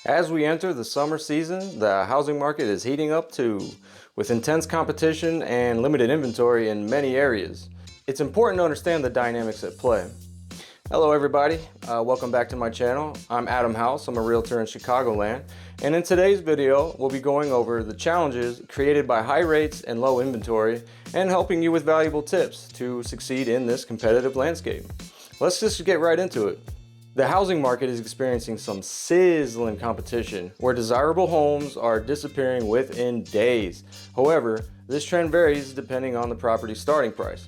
As we enter the summer season, the housing market is heating up too, with intense competition and limited inventory in many areas. It's important to understand the dynamics at play. Hello everybody, welcome back to my channel. I'm Adam House, I'm a realtor in Chicagoland, and in today's video we'll be going over the challenges created by high rates and low inventory and helping you with valuable tips to succeed in this competitive landscape. Let's just get right into it. The housing market is experiencing some sizzling competition where desirable homes are disappearing within days. However, this trend varies depending on the property's starting price.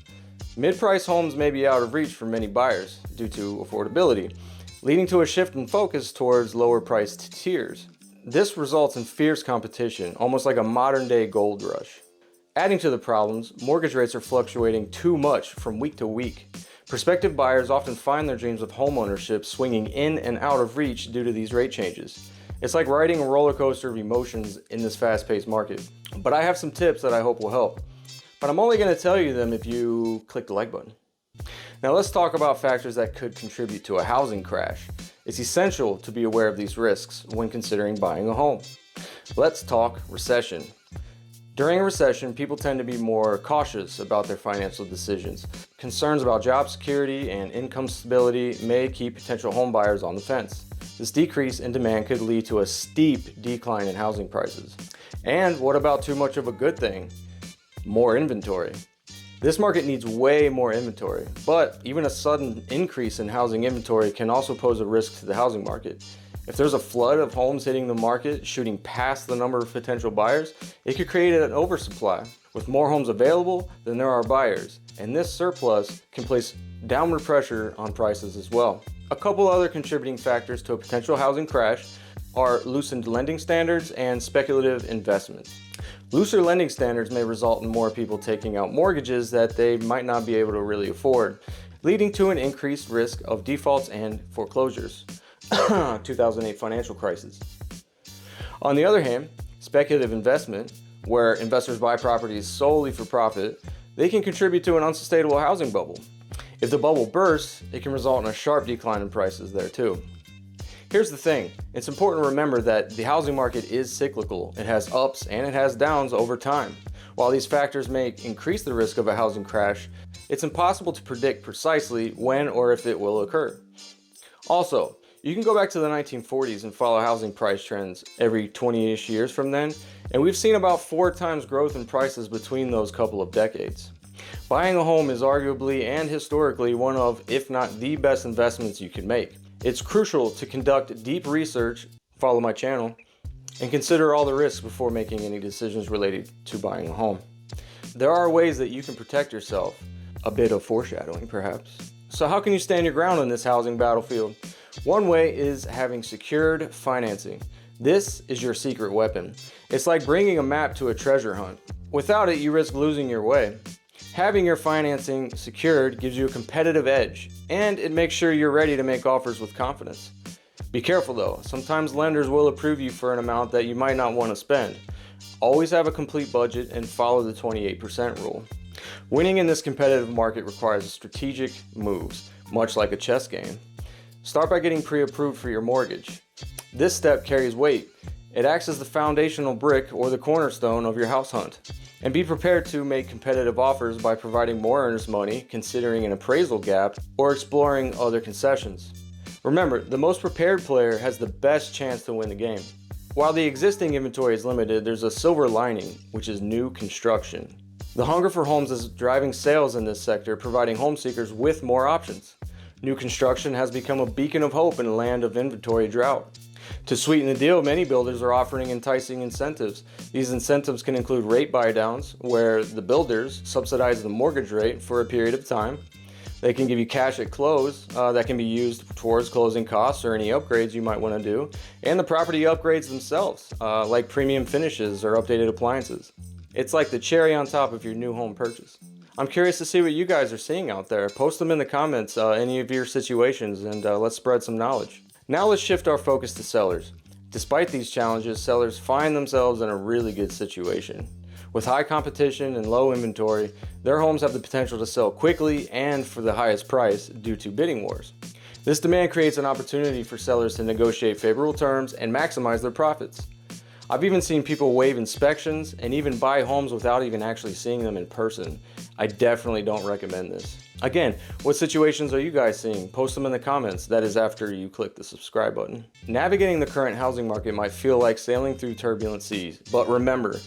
Mid-price homes may be out of reach for many buyers due to affordability, leading to a shift in focus towards lower priced tiers. This results in fierce competition, almost like a modern-day gold rush. Adding to the problems, mortgage rates are fluctuating too much from week to week. Prospective buyers often find their dreams of homeownership swinging in and out of reach due to these rate changes. It's like riding a roller coaster of emotions in this fast-paced market. But I have some tips that I hope will help. But I'm only going to tell you them if you click the like button. Now let's talk about factors that could contribute to a housing crash. It's essential to be aware of these risks when considering buying a home. Let's talk recession. During a recession, people tend to be more cautious about their financial decisions. Concerns about job security and income stability may keep potential home buyers on the fence. This decrease in demand could lead to a steep decline in housing prices. And what about too much of a good thing? More inventory. This market needs way more inventory, but even a sudden increase in housing inventory can also pose a risk to the housing market. If there's a flood of homes hitting the market, shooting past the number of potential buyers, it could create an oversupply. With more homes available than there are buyers, and this surplus can place downward pressure on prices as well. A couple other contributing factors to a potential housing crash are loosened lending standards and speculative investments. Looser lending standards may result in more people taking out mortgages that they might not be able to really afford, leading to an increased risk of defaults and foreclosures. 2008 financial crisis. On the other hand, speculative investment, where investors buy properties solely for profit, they can contribute to an unsustainable housing bubble. If the bubble bursts, it can result in a sharp decline in prices there too. Here's the thing, it's important to remember that the housing market is cyclical. It has ups and it has downs over time. While these factors may increase the risk of a housing crash, it's impossible to predict precisely when or if it will occur. Also, you can go back to the 1940s and follow housing price trends every 20-ish years from then, and we've seen about 4 times growth in prices between those couple of decades. Buying a home is arguably and historically one of, if not the best investments you can make. It's crucial to conduct deep research, follow my channel, and consider all the risks before making any decisions related to buying a home. There are ways that you can protect yourself, a bit of foreshadowing perhaps. So how can you stand your ground on this housing battlefield? One way is having secured financing. This is your secret weapon. It's like bringing a map to a treasure hunt. Without it, you risk losing your way. Having your financing secured gives you a competitive edge, and it makes sure you're ready to make offers with confidence. Be careful though, sometimes lenders will approve you for an amount that you might not want to spend. Always have a complete budget and follow the 28% rule. Winning in this competitive market requires strategic moves, much like a chess game. Start by getting pre-approved for your mortgage. This step carries weight. It acts as the foundational brick or the cornerstone of your house hunt. And be prepared to make competitive offers by providing more earnest money, considering an appraisal gap, or exploring other concessions. Remember, the most prepared player has the best chance to win the game. While the existing inventory is limited, there's a silver lining, which is new construction. The hunger for homes is driving sales in this sector, providing home seekers with more options. New construction has become a beacon of hope in a land of inventory drought. To sweeten the deal, many builders are offering enticing incentives. These incentives can include rate buy-downs, where the builders subsidize the mortgage rate for a period of time. They can give you cash at close that can be used towards closing costs or any upgrades you might want to do, and the property upgrades themselves, like premium finishes or updated appliances. It's like the cherry on top of your new home purchase. I'm curious to see what you guys are seeing out there. Post them in the comments, any of your situations, and let's spread some knowledge. Now let's shift our focus to sellers. Despite these challenges, sellers find themselves in a really good situation. With high competition and low inventory, their homes have the potential to sell quickly and for the highest price due to bidding wars. This demand creates an opportunity for sellers to negotiate favorable terms and maximize their profits. I've even seen people waive inspections and even buy homes without even actually seeing them in person. I definitely don't recommend this. Again, what situations are you guys seeing? Post them in the comments. That is after you click the subscribe button. Navigating the current housing market might feel like sailing through turbulent seas, but remember,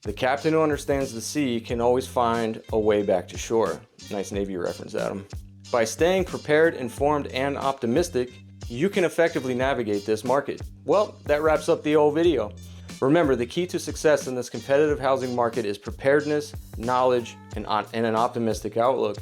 the captain who understands the sea can always find a way back to shore. Nice Navy reference, Adam. By staying prepared, informed, and optimistic, you can effectively navigate this market. Well, that wraps up the whole video. Remember, the key to success in this competitive housing market is preparedness, knowledge, and an optimistic outlook.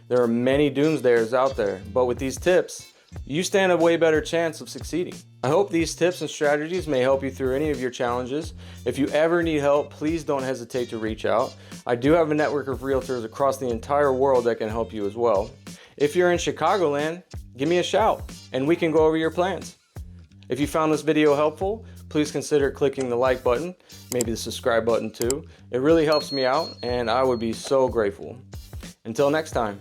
There are many doomsdayers out there, but with these tips, you stand a way better chance of succeeding. I hope these tips and strategies may help you through any of your challenges. If you ever need help, please don't hesitate to reach out. I do have a network of realtors across the entire world that can help you as well. If you're in Chicagoland, give me a shout and we can go over your plans. If you found this video helpful, please consider clicking the like button, maybe the subscribe button too. It really helps me out and I would be so grateful. Until next time.